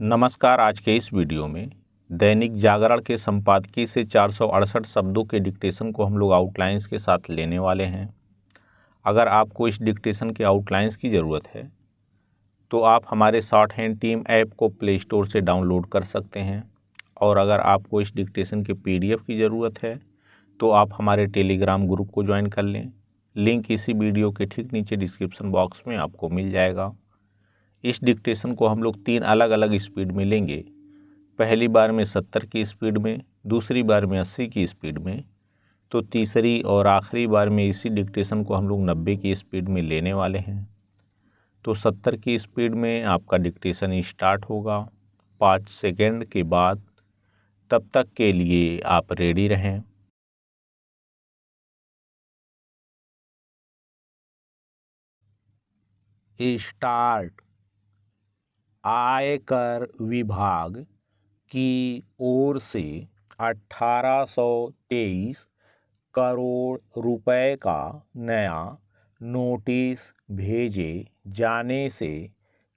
नमस्कार। आज के इस वीडियो में दैनिक जागरण के संपादकीय से 468 शब्दों के डिक्टेशन को हम लोग आउटलाइंस के साथ लेने वाले हैं। अगर आपको इस डिक्टेशन के आउटलाइंस की ज़रूरत है तो आप हमारे शॉर्ट हैंड टीम ऐप को प्ले स्टोर से डाउनलोड कर सकते हैं, और अगर आपको इस डिक्टेशन के PDF की ज़रूरत है तो आप हमारे टेलीग्राम ग्रुप को ज्वाइन कर लें। लिंक इसी वीडियो के ठीक नीचे डिस्क्रिप्शन बॉक्स में आपको मिल जाएगा। इस डिक्टेशन को हम लोग 3 अलग अलग स्पीड में लेंगे। पहली बार में 70 की स्पीड में, दूसरी बार में 80 की स्पीड में, तो तीसरी और आखिरी बार में इसी डिक्टेशन को हम लोग 90 की स्पीड में लेने वाले हैं। तो 70 की स्पीड में आपका डिक्टेशन स्टार्ट होगा 5 सेकेंड के बाद। तब तक के लिए आप रेडी रहें। स्टार्ट। आयकर विभाग की ओर से 1823 करोड़ रुपए का नया नोटिस भेजे जाने से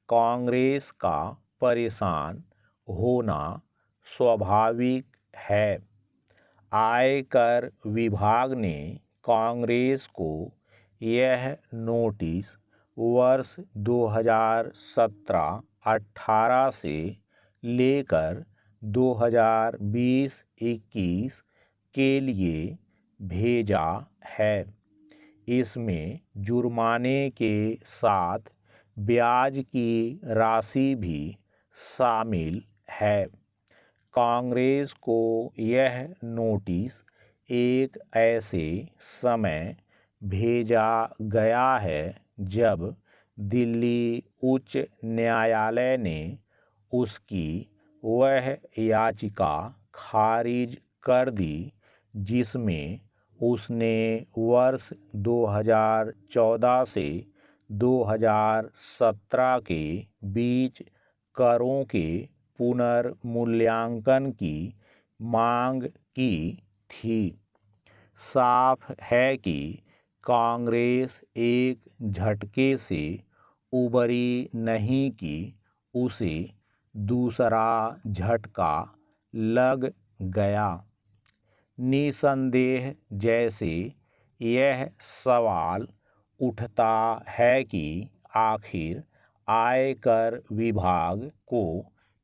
कांग्रेस का परेशान होना स्वाभाविक है। आयकर विभाग ने कांग्रेस को यह नोटिस वर्ष 2017-18 से लेकर 2020-21 के लिए भेजा है। इसमें जुर्माने के साथ ब्याज की राशि भी शामिल है। कांग्रेस को यह नोटिस एक ऐसे समय भेजा गया है जब दिल्ली उच्च न्यायालय ने उसकी वह याचिका खारिज कर दी जिसमें उसने वर्ष 2014 से 2017 के बीच करों के पुनर्मूल्यांकन की मांग की थी। साफ है कि कांग्रेस एक झटके से उबरी नहीं कि उसे दूसरा झटका लग गया। निसंदेह जैसे यह सवाल उठता है कि आखिर आयकर विभाग को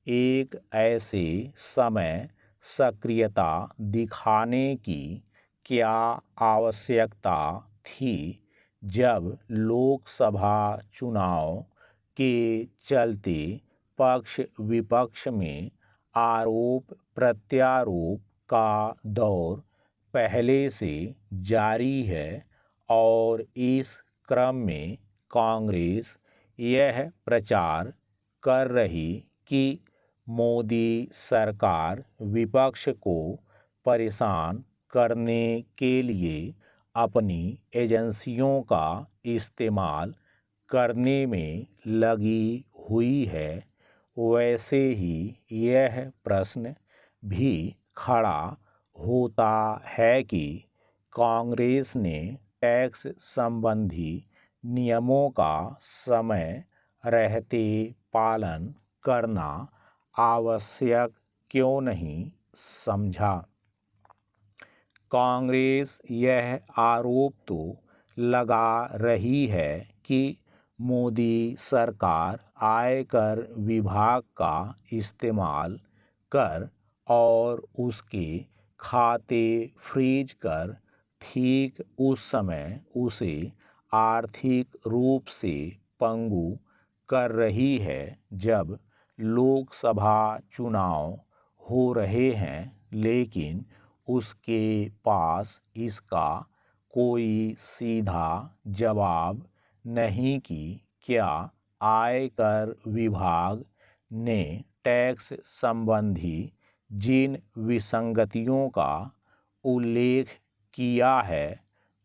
एक ऐसे समय सक्रियता दिखाने की क्या आवश्यकता थी जब लोकसभा चुनाव के चलते पक्ष विपक्ष में आरोप प्रत्यारोप का दौर पहले से जारी है, और इस क्रम में कांग्रेस यह प्रचार कर रही कि मोदी सरकार विपक्ष को परेशान करने के लिए अपनी एजेंसियों का इस्तेमाल करने में लगी हुई है। वैसे ही यह प्रश्न भी खड़ा होता है कि कांग्रेस ने टैक्स संबंधी नियमों का समय रहते पालन करना आवश्यक क्यों नहीं समझा। कांग्रेस यह आरोप तो लगा रही है कि मोदी सरकार आयकर विभाग का इस्तेमाल कर और उसके खाते फ्रीज कर ठीक उस समय उसे आर्थिक रूप से पंगु कर रही है जब लोकसभा चुनाव हो रहे हैं, लेकिन उसके पास इसका कोई सीधा जवाब नहीं कि क्या आयकर विभाग ने टैक्स संबंधी जिन विसंगतियों का उल्लेख किया है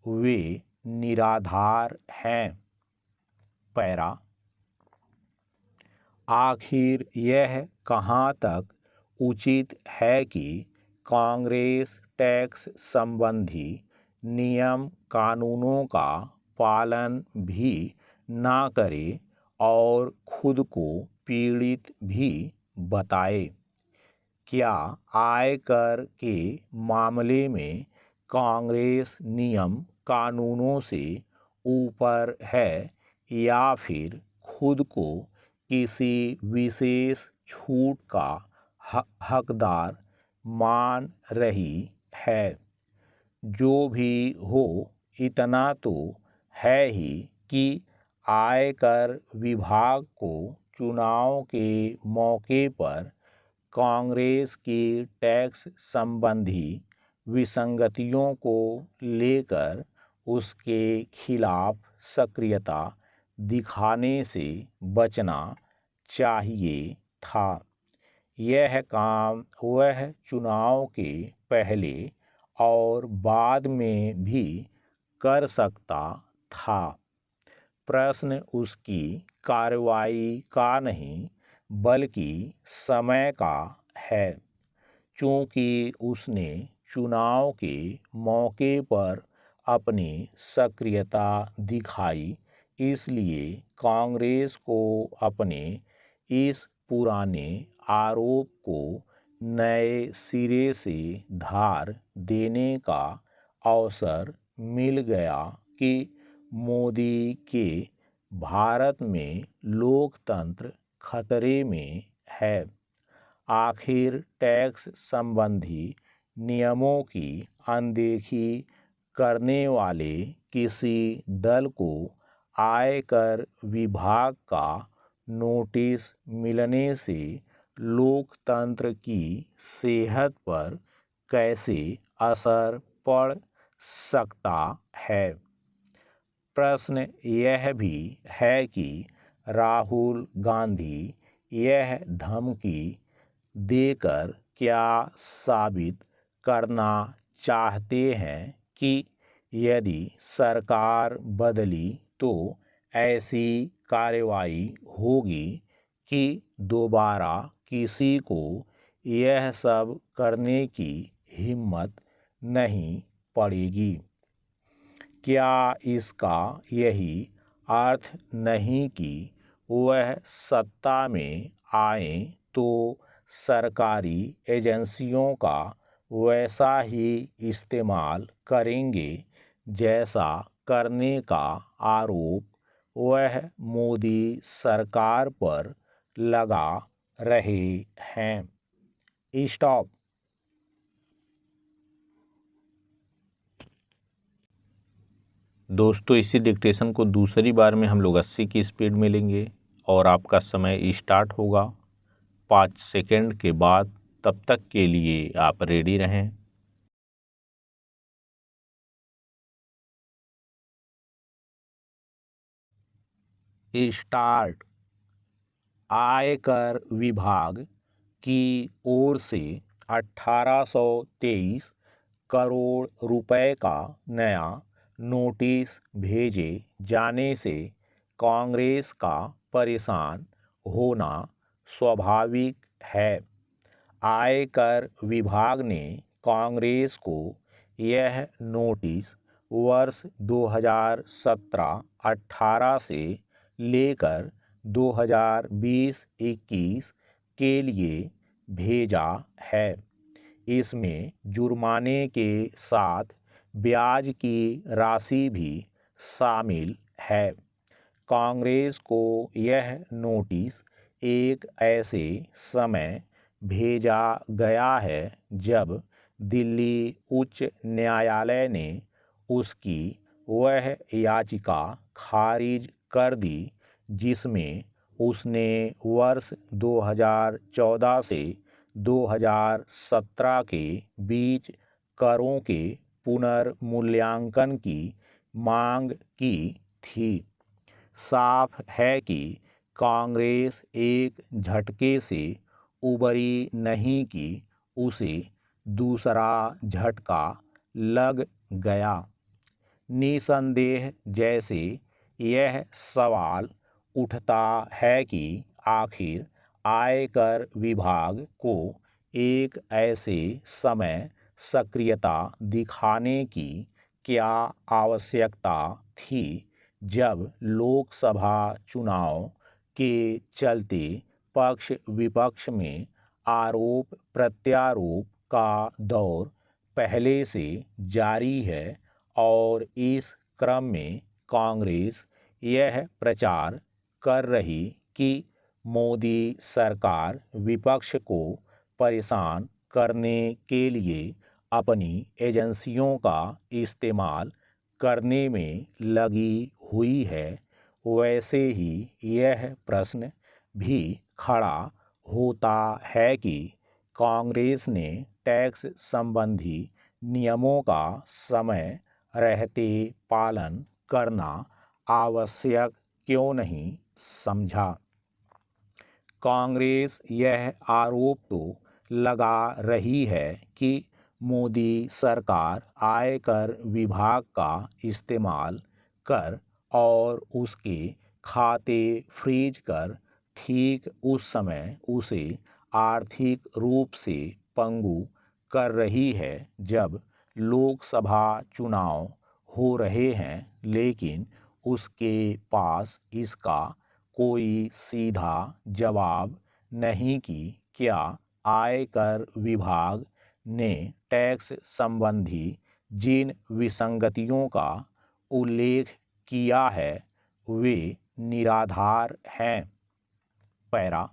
वे निराधार हैं। पैरा। आखिर यह कहाँ तक उचित है कि कांग्रेस टैक्स संबंधी नियम कानूनों का पालन भी ना करे और खुद को पीड़ित भी बताए। क्या आयकर के मामले में कांग्रेस नियम कानूनों से ऊपर है या फिर खुद को किसी विशेष छूट का हकदार मान रही है? जो भी हो, इतना तो है ही कि आयकर विभाग को चुनाव के मौके पर कांग्रेस की टैक्स संबंधी विसंगतियों को लेकर उसके खिलाफ सक्रियता दिखाने से बचना चाहिए था। यह काम वह चुनाव के पहले और बाद में भी कर सकता था। प्रश्न उसकी कार्रवाई का नहीं बल्कि समय का है। चूँकि उसने चुनाव के मौके पर अपनी सक्रियता दिखाई, इसलिए कांग्रेस को अपने इस पुराने आरोप को नए सिरे से धार देने का अवसर मिल गया कि मोदी के भारत में लोकतंत्र खतरे में है। आखिर टैक्स संबंधी नियमों की अनदेखी करने वाले किसी दल को आयकर विभाग का नोटिस मिलने से लोकतंत्र की सेहत पर कैसे असर पड़ सकता है? प्रश्न यह भी है कि राहुल गांधी यह धमकी देकर क्या साबित करना चाहते हैं कि यदि सरकार बदली तो ऐसी कार्रवाई होगी कि दोबारा किसी को यह सब करने की हिम्मत नहीं पड़ेगी? क्या इसका यही अर्थ नहीं कि वह सत्ता में आए तो सरकारी एजेंसियों का वैसा ही इस्तेमाल करेंगे जैसा करने का आरोप वह मोदी सरकार पर लगा रहे हैं? स्टॉप। दोस्तों, इसी डिक्टेशन को दूसरी बार में हम लोग 80 की स्पीड में लेंगे और आपका समय स्टार्ट होगा 5 सेकंड के बाद। तब तक के लिए आप रेडी रहें। स्टार्ट। आयकर विभाग की ओर से 1823 करोड़ रुपए का नया नोटिस भेजे जाने से कांग्रेस का परेशान होना स्वाभाविक है। आयकर विभाग ने कांग्रेस को यह नोटिस वर्ष 2017-18 से लेकर 2020-21 के लिए भेजा है। इसमें जुर्माने के साथ ब्याज की राशि भी शामिल है। कांग्रेस को यह नोटिस एक ऐसे समय भेजा गया है जब दिल्ली उच्च न्यायालय ने उसकी वह याचिका खारिज कर दी जिसमें उसने वर्ष 2014 से 2017 के बीच करों के पुनर्मूल्यांकन की मांग की थी। साफ है कि कांग्रेस एक झटके से उबरी नहीं कि उसे दूसरा झटका लग गया। निसंदेह जैसे यह सवाल उठता है कि आखिर आयकर विभाग को एक ऐसे समय सक्रियता दिखाने की क्या आवश्यकता थी जब लोकसभा चुनाव के चलते पक्ष विपक्ष में आरोप प्रत्यारोप का दौर पहले से जारी है और इस क्रम में कांग्रेस यह प्रचार कर रही कि मोदी सरकार विपक्ष को परेशान करने के लिए अपनी एजेंसियों का इस्तेमाल करने में लगी हुई है। वैसे ही यह प्रश्न भी खड़ा होता है कि कांग्रेस ने टैक्स संबंधी नियमों का समय रहते पालन करना आवश्यक क्यों नहीं समझा। कांग्रेस यह आरोप तो लगा रही है कि मोदी सरकार आयकर विभाग का इस्तेमाल कर और उसके खाते फ्रीज कर ठीक उस समय उसे आर्थिक रूप से पंगु कर रही है जब लोकसभा चुनाव हो रहे हैं, लेकिन उसके पास इसका कोई सीधा जवाब नहीं कि क्या आयकर विभाग ने टैक्स संबंधी जिन विसंगतियों का उल्लेख किया है वे निराधार हैं। पैरा,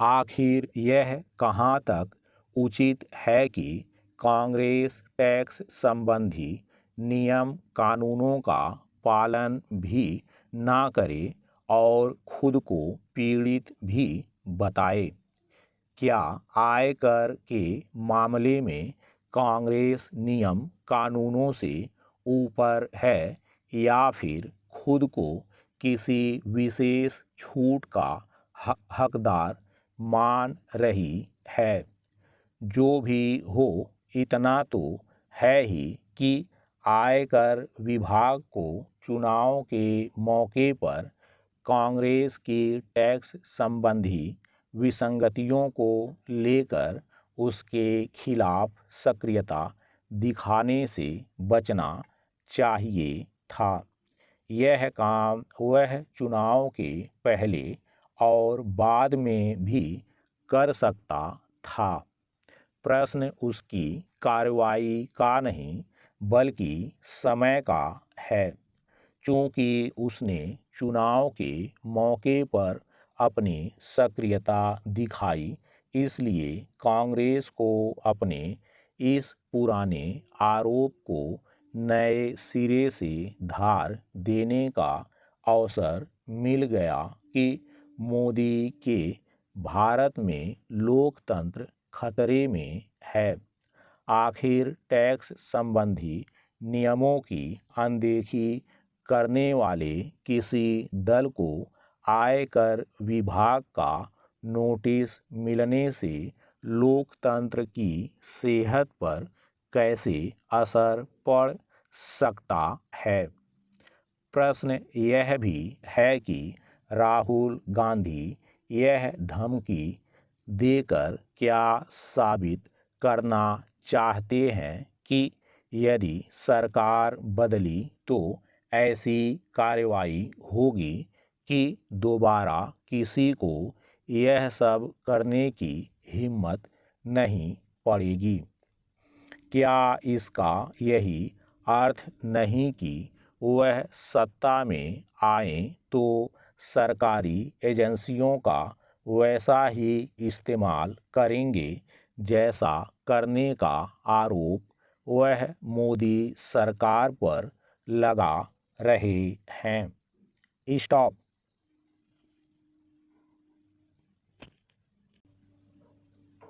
आखिर यह कहाँ तक उचित है कि कांग्रेस टैक्स संबंधी नियम कानूनों का पालन भी ना करे और खुद को पीड़ित भी बताए। क्या आयकर के मामले में कांग्रेस नियम कानूनों से ऊपर है या फिर खुद को किसी विशेष छूट का हकदार मान रही है? जो भी हो, इतना तो है ही कि आयकर विभाग को चुनाव के मौके पर कांग्रेस की टैक्स संबंधी विसंगतियों को लेकर उसके खिलाफ सक्रियता दिखाने से बचना चाहिए था। यह काम वह चुनाव के पहले और बाद में भी कर सकता था। प्रश्न उसकी कार्रवाई का नहीं बल्कि समय का है। चूँकि उसने चुनाव के मौके पर अपनी सक्रियता दिखाई, इसलिए कांग्रेस को अपने इस पुराने आरोप को नए सिरे से धार देने का अवसर मिल गया कि मोदी के भारत में लोकतंत्र खतरे में है। आखिर टैक्स संबंधी नियमों की अनदेखी करने वाले किसी दल को आयकर विभाग का नोटिस मिलने से लोकतंत्र की सेहत पर कैसे असर पड़ सकता है? प्रश्न यह भी है कि राहुल गांधी यह धमकी देकर क्या साबित करना चाहते हैं कि यदि सरकार बदली तो ऐसी कार्रवाई होगी कि दोबारा किसी को यह सब करने की हिम्मत नहीं पड़ेगी? क्या इसका यही अर्थ नहीं कि वह सत्ता में आए तो सरकारी एजेंसियों का वैसा ही इस्तेमाल करेंगे जैसा करने का आरोप वह मोदी सरकार पर लगा रहे हैं? स्टॉप।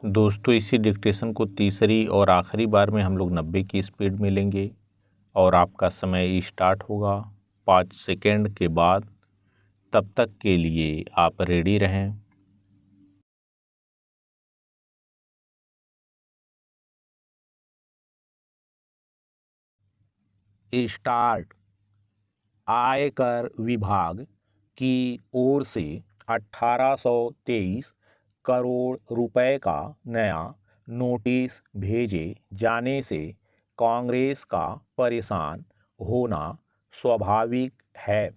दोस्तों, इसी डिक्टेशन को तीसरी और आखिरी बार में हम लोग 90 की स्पीड में लेंगे और आपका समय स्टार्ट होगा 5 सेकेंड के बाद। तब तक के लिए आप रेडी रहें। स्टार्ट। आयकर विभाग की ओर से 1823 करोड़ रुपए का नया नोटिस भेजे जाने से कांग्रेस का परेशान होना स्वाभाविक है।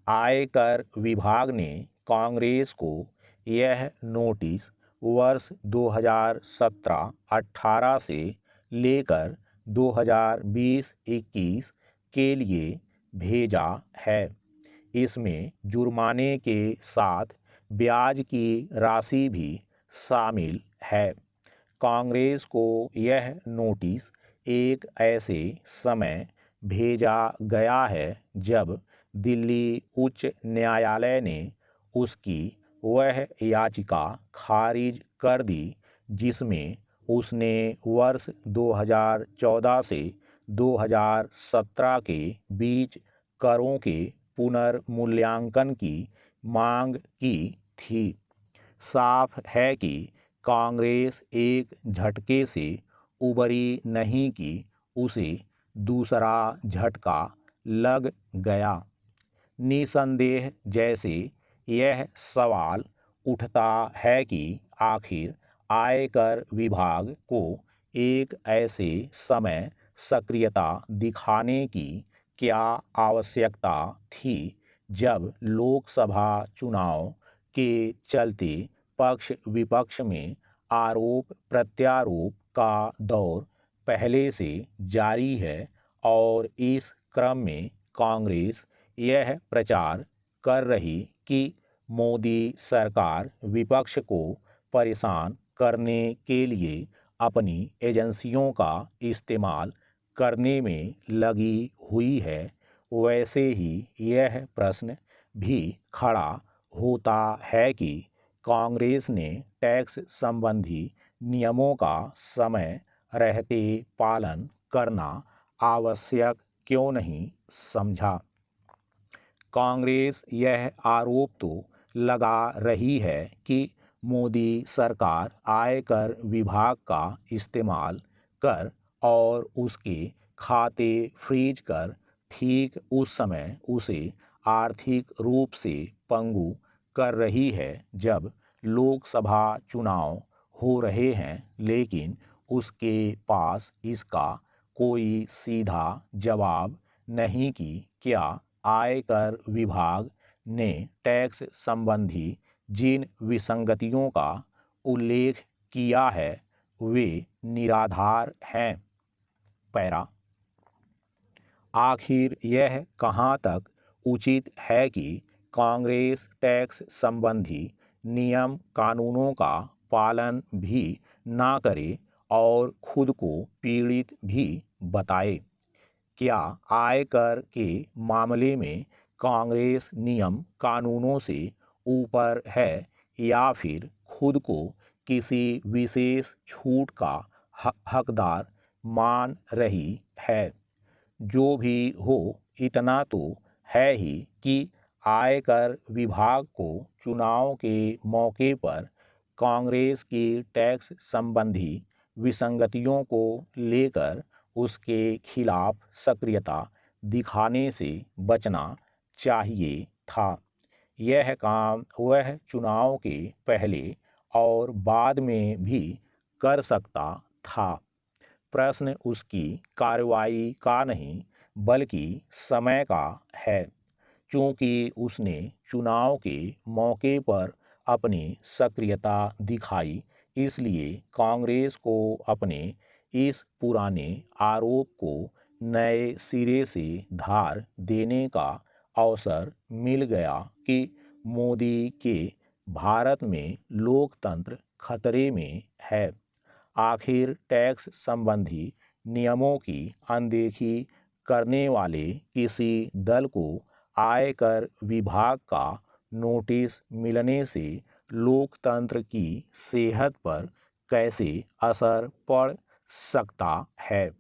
आयकर विभाग ने कांग्रेस को यह नोटिस वर्ष 2017-18 से लेकर 2020-21 के लिए भेजा है। इसमें जुर्माने के साथ ब्याज की राशि भी शामिल है। कांग्रेस को यह नोटिस एक ऐसे समय भेजा गया है जब दिल्ली उच्च न्यायालय ने उसकी वह याचिका खारिज कर दी जिसमें उसने वर्ष 2014 से 2017 के बीच करों के पुनर्मूल्यांकन की मांग की थी। साफ है कि कांग्रेस एक झटके से उबरी नहीं कि उसे दूसरा झटका लग गया। निसंदेह जैसे यह सवाल उठता है कि आखिर आयकर विभाग को एक ऐसे समय सक्रियता दिखाने की क्या आवश्यकता थी जब लोकसभा चुनाव के चलते पक्ष विपक्ष में आरोप प्रत्यारोप का दौर पहले से जारी है और इस क्रम में कांग्रेस यह प्रचार कर रही कि मोदी सरकार विपक्ष को परेशान करने के लिए अपनी एजेंसियों का इस्तेमाल करने में लगी हुई है। वैसे ही यह प्रश्न भी खड़ा होता है कि कांग्रेस ने टैक्स संबंधी नियमों का समय रहते पालन करना आवश्यक क्यों नहीं समझा। कांग्रेस यह आरोप तो लगा रही है कि मोदी सरकार आयकर विभाग का इस्तेमाल कर और उसके खाते फ्रीज कर ठीक उस समय उसे आर्थिक रूप से पंगु कर रही है जब लोकसभा चुनाव हो रहे हैं, लेकिन उसके पास इसका कोई सीधा जवाब नहीं कि क्या आयकर विभाग ने टैक्स संबंधी जिन विसंगतियों का उल्लेख किया है वे निराधार हैं। पैरा आखिर यह कहाँ तक उचित है कि कांग्रेस टैक्स संबंधी नियम कानूनों का पालन भी ना करे और खुद को पीड़ित भी बताए। क्या आयकर के मामले में कांग्रेस नियम कानूनों से ऊपर है या फिर खुद को किसी विशेष छूट का हकदार मान रही है? जो भी हो, इतना तो है ही कि आयकर विभाग को चुनाव के मौके पर कांग्रेस की टैक्स संबंधी विसंगतियों को लेकर उसके खिलाफ सक्रियता दिखाने से बचना चाहिए था। यह काम वह चुनाव के पहले और बाद में भी कर सकता था। प्रश्न उसकी कार्रवाई का नहीं बल्कि समय का है। चूँकि उसने चुनाव के मौके पर अपनी सक्रियता दिखाई, इसलिए कांग्रेस को अपने इस पुराने आरोप को नए सिरे से धार देने का अवसर मिल गया कि मोदी के भारत में लोकतंत्र खतरे में है। आखिर टैक्स संबंधी नियमों की अनदेखी करने वाले किसी दल को आयकर विभाग का नोटिस मिलने से लोकतंत्र की सेहत पर कैसे असर पड़ सकता है?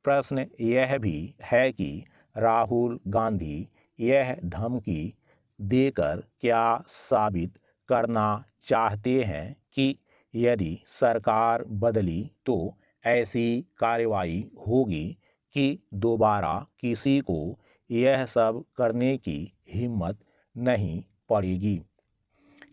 प्रश्न यह भी है कि राहुल गांधी यह धमकी देकर क्या साबित करना चाहते हैं कि यदि सरकार बदली तो ऐसी कार्रवाई होगी कि दोबारा किसी को यह सब करने की हिम्मत नहीं पड़ेगी?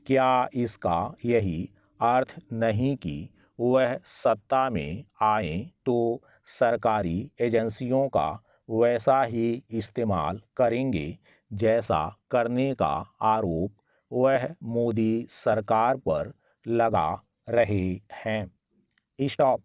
क्या इसका यही अर्थ नहीं कि वह सत्ता में आए तो सरकारी एजेंसियों का वैसा ही इस्तेमाल करेंगे जैसा करने का आरोप वह मोदी सरकार पर लगा रहे हैं। स्टॉप।